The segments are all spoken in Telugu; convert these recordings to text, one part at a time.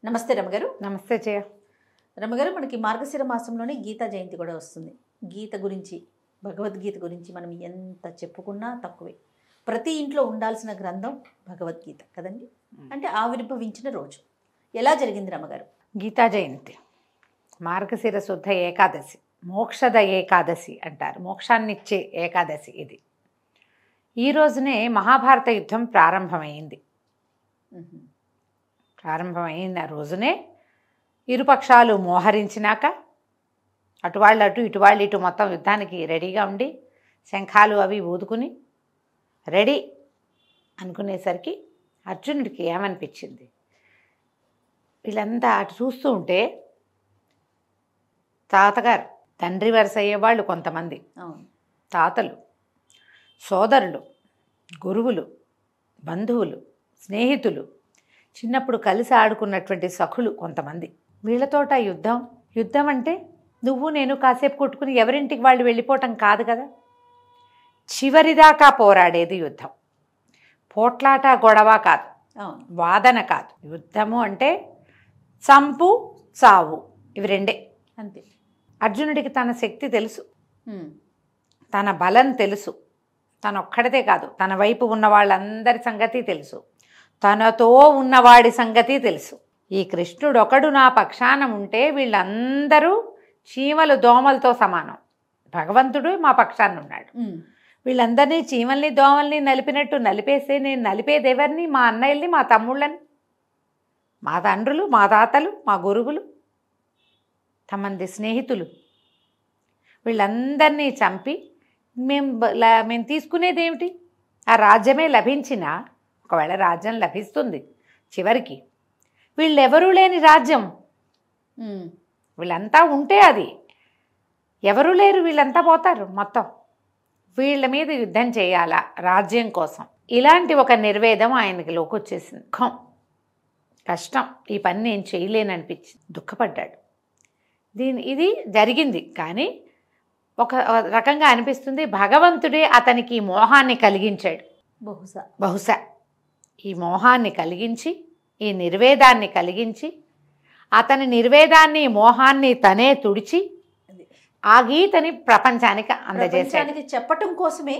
నమస్తే రమగారు. నమస్తే జయ. రమగారు, మనకి మార్గశిర మాసంలోనే గీతా జయంతి కూడా వస్తుంది. గీత గురించి, భగవద్గీత గురించి మనం ఎంత చెప్పుకున్నా తక్కువే. ప్రతి ఇంట్లో ఉండాల్సిన గ్రంథం భగవద్గీత కదండి. అంటే ఆవిర్భవించిన రోజు ఎలా జరిగింది రమగారు? గీతా జయంతి మార్గశిర శుద్ధ ఏకాదశి, మోక్షద ఏకాదశి అంటారు. మోక్షాన్నిచ్చే ఏకాదశి ఇది. ఈ రోజునే మహాభారత యుద్ధం ప్రారంభమైంది. ప్రారంభమైన రోజునే ఇరుపక్షాలు మోహరించినాక అటువాళ్ళు అటు ఇటువాళ్ళు ఇటు మొత్తం యుద్ధానికి రెడీగా ఉండి శంఖాలు అవి ఊదుకుని రెడీ అనుకునేసరికి అర్జునుడికి ఏమనిపించింది, వీళ్ళంతా అటు చూస్తూ ఉంటే తాతగారు తండ్రి వరుస అయ్యేవాళ్ళు కొంతమంది, తాతలు, సోదరులు, గురువులు, బంధువులు, స్నేహితులు, చిన్నప్పుడు కలిసి ఆడుకున్నటువంటి సఖులు కొంతమంది, వీళ్ళతోట యుద్ధం అంటే నువ్వు నేను కాసేపు కొట్టుకుని ఎవరింటికి వాళ్ళు వెళ్ళిపోవటం కాదు కదా. చివరిదాకా పోరాడేది యుద్ధం. పోట్లాట గొడవ కాదు, వాదన కాదు. యుద్ధము అంటే చంపు చావు, ఇవి రెండే అంతే. అర్జునుడికి తన శక్తి తెలుసు, తన బలం తెలుసు. తనొక్కడితే కాదు, తన వైపు ఉన్న వాళ్ళందరి సంగతి తెలుసు, తనతో ఉన్నవాడి సంగతి తెలుసు. ఈ కృష్ణుడు ఒకడు నా పక్షాన ఉంటే వీళ్ళందరూ చీమలు దోమలతో సమానం. భగవంతుడు మా పక్షాన ఉన్నాడు. వీళ్ళందరినీ చీమల్ని దోమల్ని నలిపినట్టు నలిపేస్తే నేను నలిపేది ఎవరిని? మా అన్నయ్యల్ని, మా తమ్ముళ్ళని, మా తండ్రులు, మా తాతలు, మా గురువులు, తమంది స్నేహితులు, వీళ్ళందరినీ చంపి మేము తీసుకునేది ఏమిటి? ఆ రాజ్యమే లభించినా, ఒకవేళ రాజ్యం లభిస్తుంది చివరికి, వీళ్ళెవరూ లేని రాజ్యం. వీళ్ళంతా ఉంటే అది, ఎవరూ లేరు, వీళ్ళంతా పోతారు మొత్తం. వీళ్ళ మీద యుద్ధం చేయాలా రాజ్యం కోసం. ఇలాంటి ఒక నిర్వేదం ఆయనకి లోకొచ్చేసింది. దుఃఖం, కష్టం, ఈ పని నేను చేయలేననిపించింది, దుఃఖపడ్డాడు. ఇది జరిగింది. కానీ ఒక రకంగా అనిపిస్తుంది భగవంతుడే అతనికి ఈ మోహాన్ని కలిగించాడు. బహుశా ఈ మోహాన్ని కలిగించి, ఈ నిర్వేదాన్ని కలిగించి, అతని నిర్వేదాన్ని మోహాన్ని తనే తుడిచి ఆ గీతని ప్రపంచానికి అందజేశాడు. చెప్పటం కోసమే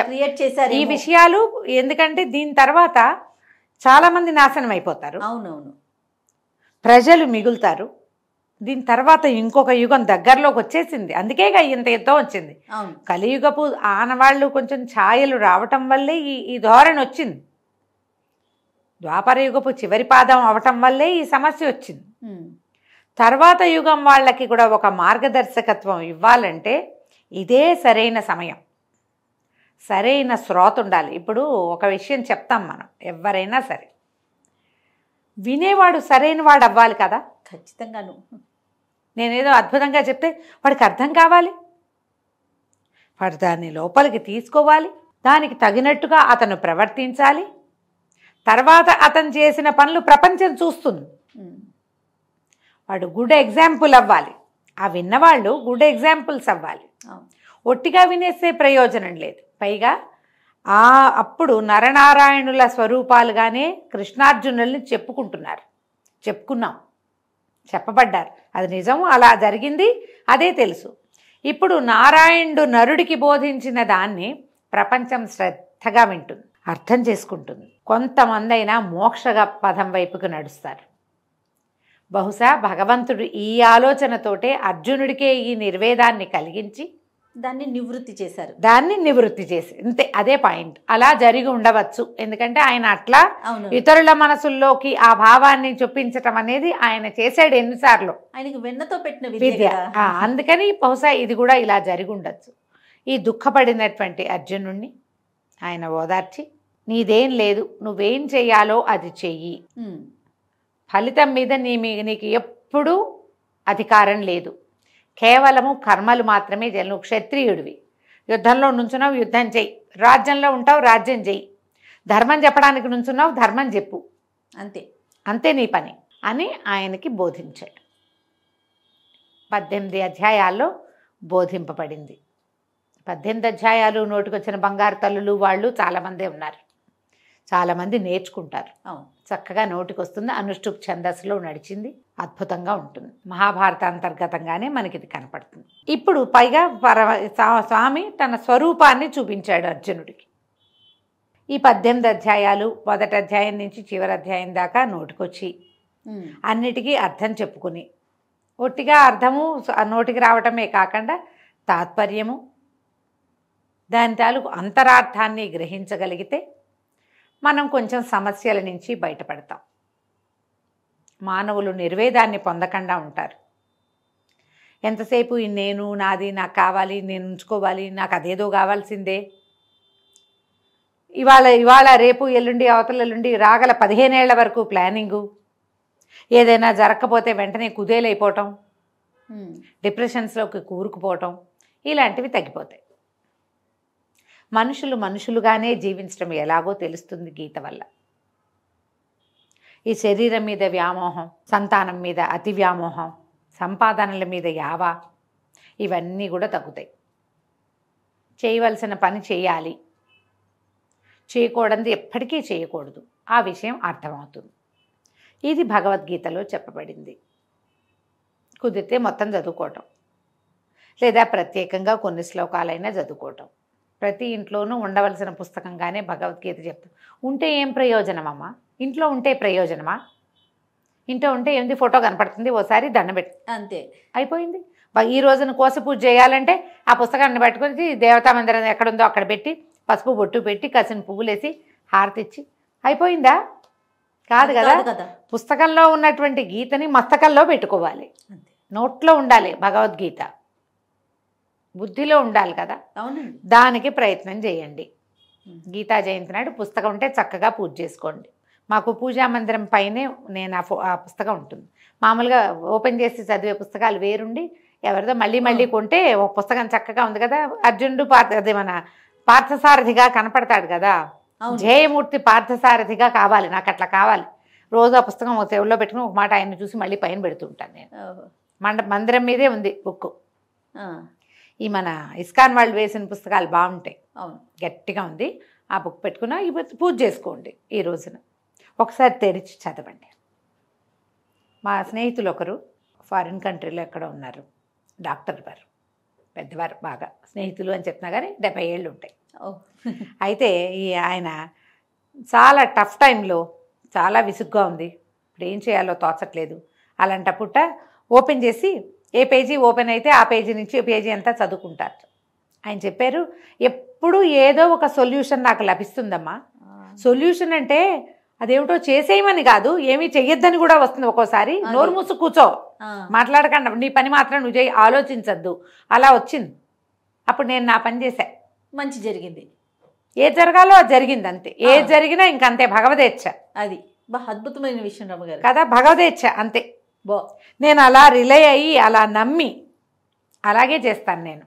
క్రియేట్ చేశారు ఈ విషయాలు. ఎందుకంటే దీని తర్వాత చాలామంది నాశనం అయిపోతారు. అవునవును, ప్రజలు మిగులుతారు. దీని తర్వాత ఇంకొక యుగం దగ్గరలోకి వచ్చేసింది. అందుకే ఇంత యుద్ధం వచ్చింది. కలియుగపు ఆనవాళ్ళు కొంచెం ఛాయలు రావటం వల్లే ఈ ధోరణి వచ్చింది. ద్వాపర యుగపు చివరి పాదం అవటం వల్లే ఈ సమస్య వచ్చింది. తర్వాత యుగం వాళ్ళకి కూడా ఒక మార్గదర్శకత్వం ఇవ్వాలంటే ఇదే సరైన సమయం, సరైన శ్రోత ఉండాలి. ఇప్పుడు ఒక విషయం చెప్తాం మనం, ఎవరైనా సరే వినేవాడు సరైన వాడు అవ్వాలి కదా. ఖచ్చితంగాను. నేనేదో అద్భుతంగా చెప్తే వాడికి అర్థం కావాలి, వాడు దాన్ని లోపలికి తీసుకోవాలి, దానికి తగినట్టుగా అతను ప్రవర్తించాలి. తర్వాత అతను చేసిన పనులు ప్రపంచం చూస్తుంది. వాడు గుడ్ ఎగ్జాంపుల్ అవ్వాలి. ఆ విన్నవాళ్ళు గుడ్ ఎగ్జాంపుల్స్ అవ్వాలి. ఒట్టిగా వినేసే ప్రయోజనం లేదు. పైగా అప్పుడు నరనారాయణుల స్వరూపాలుగానే కృష్ణార్జునుల్ని చెప్పుకున్నాం, చెప్పబడ్డారు. అది నిజం, అలా జరిగింది, అదే తెలుసు. ఇప్పుడు నారాయణుడు నరుడికి బోధించిన దాన్ని ప్రపంచం శ్రద్ధగా వింటుంది, అర్థం చేసుకుంటుంది. కొంతమంది అయినా మోక్ష పదం వైపుకు నడుస్తారు. బహుశా భగవంతుడు ఈ ఆలోచనతోటే అర్జునుడికే ఈ నిర్వేదాన్ని కలిగించి దాన్ని నివృత్తి చేసి అంతే, అదే పాయింట్. అలా జరిగి ఉండవచ్చు. ఎందుకంటే ఆయన అట్లా ఇతరుల మనసుల్లోకి ఆ భావాన్ని చూపించటం అనేది ఆయన చేశాడు ఎన్నిసార్లు, ఆయనకి వెన్నతో పెట్టిన విద్య. అందుకని బహుశా ఇది కూడా ఇలా జరిగి ఉండొచ్చు. ఈ దుఃఖపడినటువంటి అర్జునుడిని ఆయన ఓదార్చి, నీదేం లేదు, నువ్వేం చెయ్యాలో అది చెయ్యి, ఫలితం మీద నీకు ఎప్పుడూ అధికారం లేదు, కేవలము కర్మలు మాత్రమే చేయాలి. నువ్వు క్షత్రియుడివి, యుద్ధంలో నుంచున్నావు, యుద్ధం చెయ్యి, రాజ్యంలో ఉంటావు, రాజ్యం చెయ్యి, ధర్మం చెప్పడానికి నుంచున్నావు, ధర్మం చెప్పు, అంతే నీ పని అని ఆయనకి బోధించాడు. 18 అధ్యాయాల్లో బోధింపబడింది. 18 అధ్యాయాలు నోటికొచ్చిన బంగారు తల్లులు వాళ్ళు చాలామందే ఉన్నారు. చాలామంది నేర్చుకుంటారు. అవును. చక్కగా నోటికి వస్తుంది. అనుష్ఠుప్ ఛందస్సులో నడిచింది, అద్భుతంగా ఉంటుంది. మహాభారత అంతర్గతంగానే మనకి ఇది కనపడుతుంది. ఇప్పుడు పైగా స్వామి తన స్వరూపాన్ని చూపించాడు అర్జునుడికి. ఈ 18 అధ్యాయాలు మొదటి అధ్యాయం నుంచి చివరి అధ్యాయం దాకా నోటికొచ్చి అన్నిటికీ అర్థం చెప్పుకుని, ఒట్టిగా అర్థము నోటికి రావటమే కాకుండా తాత్పర్యము, దాని తాలూకు అంతరార్థాన్ని గ్రహించగలిగితే మనం కొంచెం సమస్యల నుంచి బయటపడతాం. మానవులు నిర్వేదాన్ని పొందకుండా ఉంటారు. ఎంతసేపు ఈ నేను, నాది, నాకు కావాలి, నేను ఉంచుకోవాలి, నాకు అదేదో కావాల్సిందే, ఇవాళ రేపు ఎల్లుండి అవతల ఎల్లుండి రాగల 15 ఏళ్ల వరకు ప్లానింగు, ఏదైనా జరగకపోతే వెంటనే కుదేలైపోవటం, డిప్రెషన్స్లోకి కూరుకుపోవటం, ఇలాంటివి తగ్గిపోతాయి. మనుషులుగానే జీవించడం ఎలాగో తెలుస్తుంది గీత వల్ల. ఈ శరీరం మీద వ్యామోహం, సంతానం మీద అతి వ్యామోహం, సంపాదనల మీద యావా, ఇవన్నీ కూడా తగ్గుతాయి. చేయవలసిన పని చేయాలి, చేయకూడదు ఎప్పటికీ చేయకూడదు, ఆ విషయం అర్థమవుతుంది. ఇది భగవద్గీతలో చెప్పబడింది. కుదిరితే మొత్తం చదువుకోవటం, లేదా ప్రత్యేకంగా కొన్ని శ్లోకాలైనా చదువుకోవటం. ప్రతి ఇంట్లోనూ ఉండవలసిన పుస్తకంగానే భగవద్గీత చెప్తాం. ఉంటే ఏం ప్రయోజనం అమ్మా? ఇంట్లో ఉంటే ప్రయోజనమా? ఇంట్లో ఉంటే ఏంది, ఫోటో కనపడుతుంది, ఓసారి దండం పెట్టి అంతే, అయిపోయింది. ఈ రోజున కోస పూజ చేయాలంటే ఆ పుస్తకాన్ని పట్టుకొని దేవతా మందిరం ఎక్కడుందో అక్కడ పెట్టి పసుపు బొట్టు పెట్టి కసిన పువ్వులేసి హారతిచ్చి అయిపోయిందా? కాదు కదా. పుస్తకంలో ఉన్నటువంటి గీతని మస్తకంలో పెట్టుకోవాలి, నోట్లో ఉండాలి భగవద్గీత, బుద్ధిలో ఉండాలి కదా. అవునండి, దానికి ప్రయత్నం చేయండి. గీతా జయంతి నాడు పుస్తకం ఉంటే చక్కగా పూజ చేసుకోండి. మాకు పూజా మందిరం పైనే నేను ఆ పుస్తకం ఉంటుంది. మామూలుగా ఓపెన్ చేసి చదివే పుస్తకాలు వేరుండి, ఎవరిదో మళ్ళీ కొంటే ఒక పుస్తకం చక్కగా ఉంది కదా, అర్జునుడు అదే మన పార్థసారథిగా కనపడతాడు కదా, జయమూర్తి పార్థసారథిగా కావాలి, నాకు అట్లా కావాలి. రోజు ఆ పుస్తకం ఒక చెవుల్లో పెట్టుకుని ఒక మాట ఆయన చూసి మళ్ళీ పైన పెడుతుంటాను నేను. మందిరం మీదే ఉంది బుక్. ఈ మన ఇస్కాన్ వాళ్ళు వేసిన పుస్తకాలు బాగుంటాయి, అవును, గట్టిగా ఉంది. ఆ బుక్ పెట్టుకున్నా పూజ చేసుకోండి. ఈ రోజున ఒకసారి తెరిచి చదవండి. మా స్నేహితులు ఒకరు ఫారిన్ కంట్రీలో ఎక్కడ ఉన్నారు, డాక్టర్ వారు, పెద్దవారు, బాగా స్నేహితులు అని చెప్తున్నా కానీ 70 ఏళ్ళు ఉంటాయి. అయితే ఆయన చాలా టఫ్ టైంలో చాలా విసుగ్గా ఉంది, ఇప్పుడు ఏం చేయాలో తోచట్లేదు. అలాంటప్పుట ఓపెన్ చేసి ఏ పేజీ ఓపెన్ అయితే ఆ పేజీ నుంచి పేజీ అంతా చదువుకుంటారు. ఆయన చెప్పారు, ఎప్పుడు ఏదో ఒక సొల్యూషన్ నాకు లభిస్తుందమ్మా. సొల్యూషన్ అంటే అదేమిటో చేసేయమని కాదు, ఏమీ చెయ్యొద్దని కూడా వస్తుంది ఒక్కోసారి. నోరు మూసు కూర్చో, మాట్లాడకుండా నీ పని మాత్రం నువ్వు చేయి, ఆలోచించద్దు, అలా వచ్చింది. అప్పుడు నేను నా పని చేశా, మంచి జరిగింది. ఏ జరగాలో అది జరిగింది అంతే, ఏ జరిగినా ఇంకంతే, భగవదేచ్ఛ. అది అద్భుతమైన విషయం రమ్మగారు కదా, భగవదేచ్ఛ అంతే. నేను అలా రిలే అయ్యి అలా నమ్మి అలాగే చేస్తాను. నేను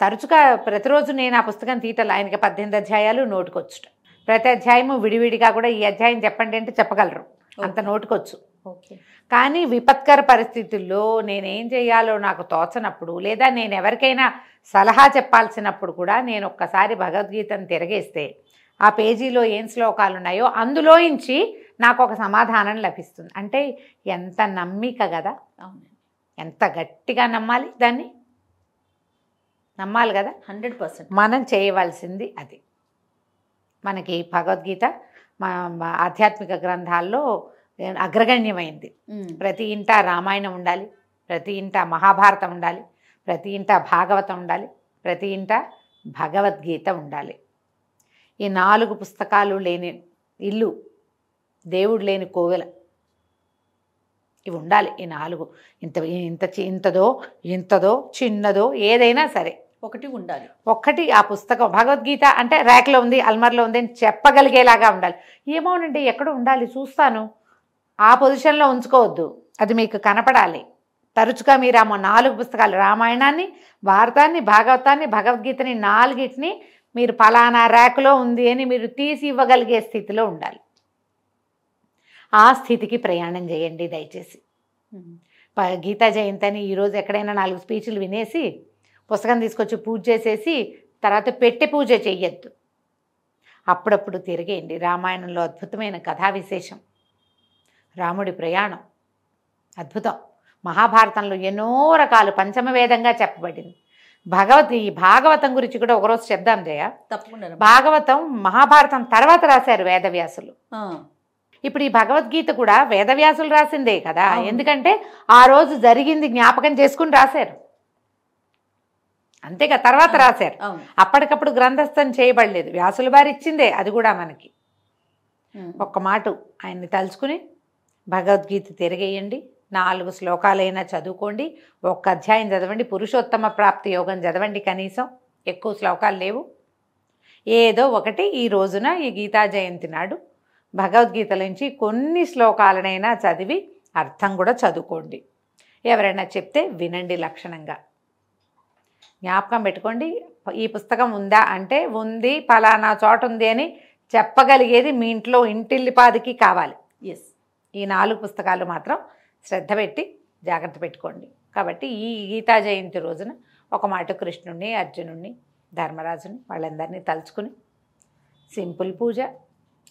తరచుగా ప్రతిరోజు నేను ఆ పుస్తకం తీయటం, ఆయనకి 18 అధ్యాయాలు నోటుకొచ్చుట, ప్రతి అధ్యాయము విడివిడిగా కూడా ఈ అధ్యాయం చెప్పండి అంటే చెప్పగలరు, అంత నోటుకొచ్చు. కానీ విపత్కర పరిస్థితుల్లో నేనేం చేయాలో నాకు తోచనప్పుడు, లేదా నేను ఎవరికైనా సలహా చెప్పాల్సినప్పుడు కూడా నేను ఒక్కసారి భగవద్గీతను తిరగేస్తే ఆ పేజీలో ఏం శ్లోకాలు ఉన్నాయో అందులోంచి నాకు ఒక సమాధానం లభిస్తుంది. అంటే ఎంత నమ్మిక కదా, ఎంత గట్టిగా నమ్మాలి, దాన్ని నమ్మాలి కదా. 100% మనం చేయవలసింది అది. మనకి భగవద్గీత ఆధ్యాత్మిక గ్రంథాల్లో అగ్రగణ్యమైంది. ప్రతి ఇంట రామాయణం ఉండాలి, ప్రతి ఇంట మహాభారతం ఉండాలి, ప్రతి ఇంట భాగవతం ఉండాలి, ప్రతి ఇంట భగవద్గీత ఉండాలి. ఈ 4 పుస్తకాలు లేని ఇల్లు, దేవుడు లేని కోవెల, ఇవి ఉండాలి. ఈ 4 ఇంతదో చిన్నదో ఏదైనా సరే ఒకటి ఉండాలి. ఒక్కటి ఆ పుస్తకం భగవద్గీత అంటే ర్యాక్లో ఉంది, అల్మార్లో ఉంది అని చెప్పగలిగేలాగా ఉండాలి. ఏమోనండి ఎక్కడో ఉండాలి, చూస్తాను, ఆ పొజిషన్లో ఉంచుకోవద్దు, అది మీకు కనపడాలి. తరచుగా మీరు ఆ 4 పుస్తకాలు, రామాయణాన్ని, భారతాన్ని, భాగవతాన్ని, భగవద్గీతని 4టిని మీరు ఫలానా ర్యాక్లో ఉంది అని మీరు తీసి ఇవ్వగలిగే స్థితిలో ఉండాలి. ఆ స్థితికి ప్రయాణం చేయండి దయచేసి. గీతా జయంతి అని ఈరోజు ఎక్కడైనా 4 స్పీచ్లు వినేసి పుస్తకం తీసుకొచ్చి పూజ చేసేసి తర్వాత పెట్టి పూజ చెయ్యొద్దు. అప్పుడప్పుడు తిరిగేయండి. రామాయణంలో అద్భుతమైన కథా విశేషం, రాముడి ప్రయాణం అద్భుతం. మహాభారతంలో ఎన్నో రకాలు పంచమవేదంగా చెప్పబడింది. ఈ భాగవతం గురించి కూడా ఒకరోజు చెప్దాం జయ. తప్పకుండా. భాగవతం మహాభారతం తర్వాత రాశారు వేదవ్యాసులు. ఇప్పుడు ఈ భగవద్గీత కూడా వేదవ్యాసులు రాసిందే కదా, ఎందుకంటే ఆ రోజు జరిగింది జ్ఞాపకం చేసుకుని రాశారు, అంతేగా, తర్వాత రాశారు. అప్పటికప్పుడు గ్రంథస్థం చేయబడలేదు, వ్యాసుల వారు ఇచ్చిందే అది కూడా మనకి. ఒక్క మాట ఆయన్ని తలుచుకుని భగవద్గీత తిరిగేయండి, 4 శ్లోకాలైనా చదువుకోండి, ఒక్క అధ్యాయం చదవండి, పురుషోత్తమ ప్రాప్తి యోగం చదవండి, కనీసం ఎక్కువ శ్లోకాలు లేవు, ఏదో ఒకటి ఈ రోజున ఈ గీతా జయంతి నాడు భగవద్గీత నుంచి కొన్ని శ్లోకాలనైనా చదివి అర్థం కూడా చదువుకోండి. ఎవరైనా చెప్తే వినండి లక్షణంగా. జ్ఞాపకం పెట్టుకోండి, ఈ పుస్తకం ఉందా అంటే ఉంది, ఫలానా చోట ఉంది అని చెప్పగలిగేది మీ ఇంట్లో ఇంటిల్లిపాదికి కావాలి. ఈ 4 పుస్తకాలు మాత్రం శ్రద్ధ పెట్టి జాగ్రత్త పెట్టుకోండి. కాబట్టి ఈ గీతా జయంతి రోజున ఒక మాట కృష్ణుడిని, అర్జునుడిని, ధర్మరాజుని వాళ్ళందరినీ తలుచుకుని సింపుల్ పూజ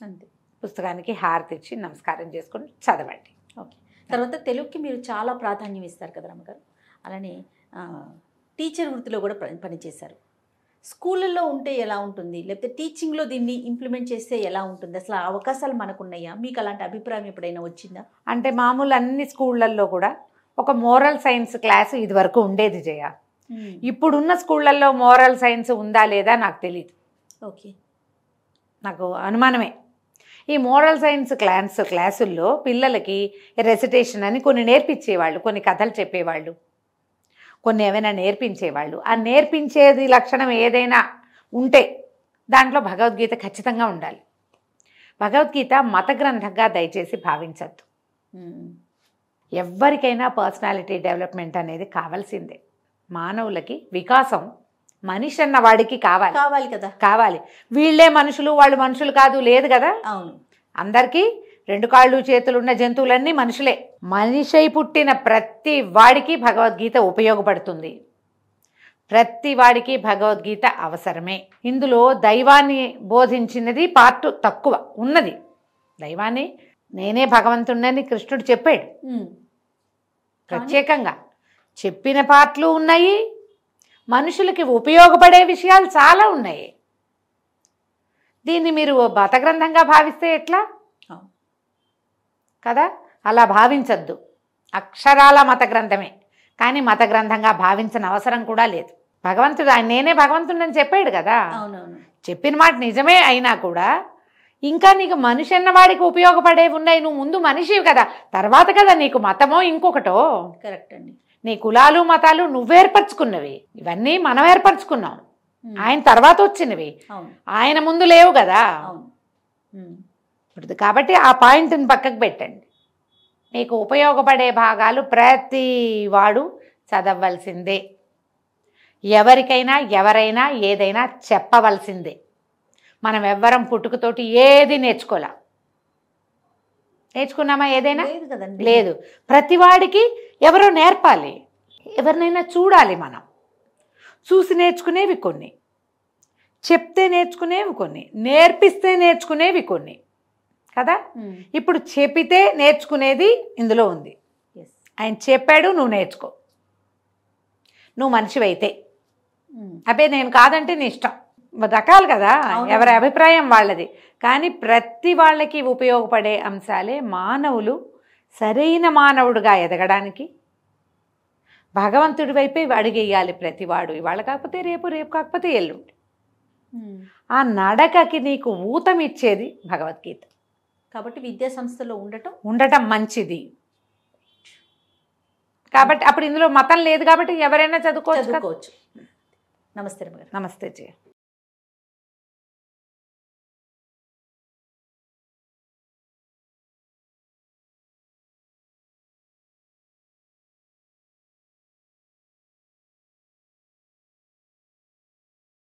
అంతే, పుస్తకానికి హారతి ఇచ్చి నమస్కారం చేసుకొని చదవండి. ఓకే. తర్వాత తెలుగుకి మీరు చాలా ప్రాధాన్యం ఇస్తారు కదా రమ్మగారు, అలానే టీచర్ వృత్తిలో కూడా పనిచేశారు. స్కూళ్ళల్లో ఉంటే ఎలా ఉంటుంది, లేకపోతే టీచింగ్లో దీన్ని ఇంప్లిమెంట్ చేస్తే ఎలా ఉంటుంది, అసలు ఆ అవకాశాలు మనకున్నాయా? మీకు అలాంటి అభిప్రాయం ఎప్పుడైనా వచ్చిందా? అంటే మామూలు అన్ని స్కూళ్ళల్లో కూడా ఒక మోరల్ సైన్స్ క్లాసు ఇదివరకు ఉండేది జయ. ఇప్పుడున్న స్కూళ్ళల్లో మోరల్ సైన్స్ ఉందా లేదా నాకు తెలియదు. ఓకే, నాకు అనుమానమే. ఈ మోరల్ సైన్స్ క్లాసుల్లో పిల్లలకి రెసిటేషన్ అని కొన్ని నేర్పించేవాళ్ళు, కొన్ని కథలు చెప్పేవాళ్ళు, కొన్ని ఏమైనా నేర్పించేవాళ్ళు. ఆ నేర్పించేది లక్షణం ఏదైనా ఉంటే దాంట్లో భగవద్గీత ఖచ్చితంగా ఉండాలి. భగవద్గీత మత గ్రంథంగా దయచేసి భావించద్దు. ఎవరికైనా పర్సనాలిటీ డెవలప్మెంట్ అనేది కావాల్సిందే. మానవులకి వికాసం మనిషి అన్న వాడికి కావాలి కదా, కావాలి. వీళ్ళే మనుషులు, వాళ్ళు మనుషులు కాదు లేదు కదా. అవును, అందరికీ 2 కాళ్ళు చేతులు ఉన్న జంతువులన్నీ మనుషులే. మనిషై పుట్టిన ప్రతి వాడికి భగవద్గీత ఉపయోగపడుతుంది, ప్రతి వాడికి భగవద్గీత అవసరమే. ఇందులో దైవాన్ని బోధించినది పార్ట్ తక్కువ ఉన్నది. దైవాన్ని నేనే భగవంతుడిని కృష్ణుడు చెప్పాడు, ప్రత్యేకంగా చెప్పిన పార్ట్లు ఉన్నాయి, మనుషులకి ఉపయోగపడే విషయాలు చాలా ఉన్నాయి. దీన్ని మీరు మత గ్రంథంగా భావిస్తే ఎట్లా కదా, అలా భావించద్దు. అక్షరాల మత గ్రంథమే, కానీ మత గ్రంథంగా భావించిన అవసరం కూడా లేదు. భగవంతుడు ఆయన నేనే భగవంతుడని చెప్పాడు కదా. అవునవును, చెప్పిన మాట నిజమే అయినా కూడా ఇంకా నీకు మనిషి అన్న వాడికి ఉపయోగపడేవి ఉన్నాయి. నువ్వు ముందు మనిషివి కదా, తర్వాత కదా నీకు మతమో ఇంకొకటో. కరెక్ట్ అండి. నీ కులాలు మతాలు నువ్వేర్పరచుకున్నవి, ఇవన్నీ మనం ఏర్పరచుకున్నాం, ఆయన తర్వాత వచ్చినవి, ఆయన ముందు లేవు కదా. కాబట్టి ఆ పాయింట్ని పక్కకు పెట్టండి. మీకు ఉపయోగపడే భాగాలు ప్రతి వాడు చదవలసిందే. ఎవరికైనా ఎవరైనా ఏదైనా చెప్పవలసిందే. మనం ఎవ్వరం పుట్టుకతోటి ఏది నేర్చుకున్నామా? ఏదైనా లేదు. ప్రతివాడికి ఎవరో నేర్పాలి, ఎవరినైనా చూడాలి. మనం చూసి నేర్చుకునేవి కొన్ని, చెప్తే నేర్చుకునేవి కొన్ని, నేర్పిస్తే నేర్చుకునేవి కొన్ని కదా. ఇప్పుడు చెప్పితే నేర్చుకునేది ఇందులో ఉంది. ఆయన చెప్పాడు, నువ్వు నేర్చుకో, నువ్వు మనిషివైతే. అబ్బే నేను కాదంటే నీ ఇష్టం, రకాలు కదా, ఎవరి అభిప్రాయం వాళ్ళది. కానీ ప్రతి వాళ్ళకి ఉపయోగపడే అంశాలే మానవులు సరైన మానవుడుగా ఎదగడానికి భగవంతుడి వైపే అడిగేయాలి ప్రతివాడు. ఇవాళ కాకపోతే రేపు, రేపు కాకపోతే ఎల్లుండి. ఆ నడకకి నీకు ఊతమిచ్చేది భగవద్గీత. కాబట్టి విద్యా సంస్థలో ఉండటం మంచిది. కాబట్టి అప్పుడు ఇందులో మతం లేదు కాబట్టి ఎవరైనా చదువుకోవచ్చు. నమస్తే. నమస్తే జయ.